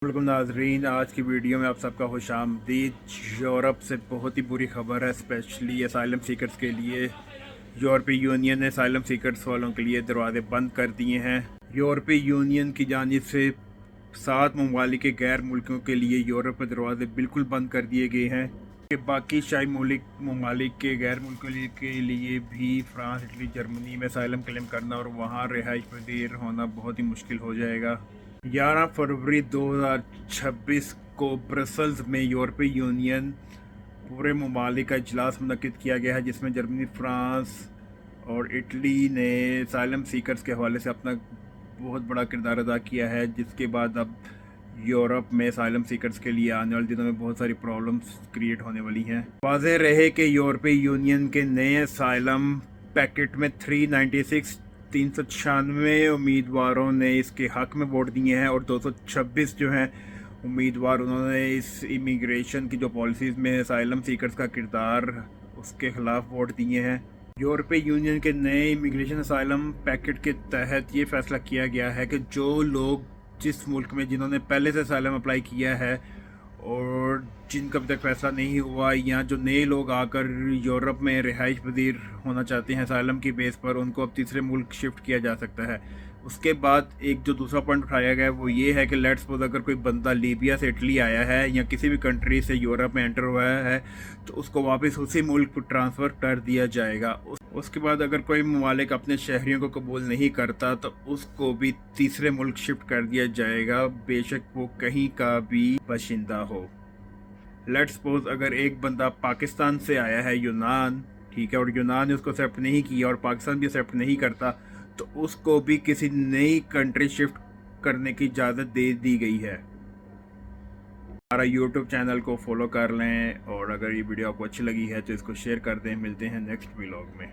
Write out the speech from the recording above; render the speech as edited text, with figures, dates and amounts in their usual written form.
वल्कुम नाजरीन, आज की वीडियो में आप सबका खुश आमदीद। यूरोप से बहुत ही बुरी खबर है, स्पेशली असाइलम सीकर्स के लिए। यूरोपीय यूनियन ने असाइलम सीकर्स वालों के लिए दरवाजे बंद कर दिए हैं। यूरोपीय यूनियन की जानिब से 7 ममालिक के गैर मुल्कों के लिए यूरोप के दरवाजे बिल्कुल बंद कर दिए गए हैं कि बाकी शाही ममालिक के गैर मुल्कों के लिए भी फ्रांस, इटली, जर्मनी में असाइलम क्लेम करना और वहाँ रिहाइश पजीर होना बहुत ही मुश्किल हो जाएगा। 11 फरवरी 2026 को ब्रसल्स में यूरोपीय यूनियन पूरे ममालिक का इजलास मुनक्किद किया गया है, जिसमें जर्मनी, फ्रांस और इटली ने असाइलम सीकर्स के हवाले से अपना बहुत बड़ा किरदार अदा किया है, जिसके बाद अब यूरोप में असाइलम सीकर्स के लिए आने वाले दिनों में बहुत सारी प्रॉब्लम्स क्रिएट होने वाली हैं। वाज़ेह रहे कि यूरोपीय यूनियन के नए असाइलम पैकेट में 396 उम्मीदवारों ने इसके हक में वोट दिए हैं और 226 जो हैं उम्मीदवार, उन्होंने इस इमिग्रेशन की जो पॉलिसीज़ में असाइलम सीकर्स का किरदार उसके ख़िलाफ़ वोट दिए हैं। यूरोपीय यूनियन के नए इमिग्रेशन असाइलम पैकेट के तहत ये फ़ैसला किया गया है कि जो लोग जिस मुल्क में जिन्होंने पहले से असाइलम अप्लाई किया है और जिनका अभी तक फैसला नहीं हुआ, या जो नए लोग आकर यूरोप में रिहाइश पजीर होना चाहते हैं असाइलम की बेस पर, उनको अब तीसरे मुल्क शिफ्ट किया जा सकता है। उसके बाद एक जो दूसरा पॉइंट उठाया गया है वो ये है कि लेट्स सपोज अगर कोई बंदा लीबिया से इटली आया है या किसी भी कंट्री से यूरोप में एंटर हुआ है तो उसको वापस उसी मुल्क को ट्रांसफ़र कर दिया जाएगा। उसके बाद अगर कोई ममालिक अपने शहरियों को कबूल नहीं करता तो उसको भी तीसरे मुल्क शिफ्ट कर दिया जाएगा, बेशक वो कहीं का भी बाशिंदा हो। लेट्स सपोज अगर एक बंदा पाकिस्तान से आया है, यूनान, ठीक है, और यूनान ने उसको एक्सेप्ट नहीं किया और पाकिस्तान भी एक्सेप्ट नहीं करता, तो उसको भी किसी नई कंट्री शिफ्ट करने की इजाज़त दे दी गई है। हमारा यूट्यूब चैनल को फॉलो कर लें और अगर ये वीडियो आपको अच्छी लगी है तो इसको शेयर कर दें। मिलते हैं नेक्स्ट व्लॉग में।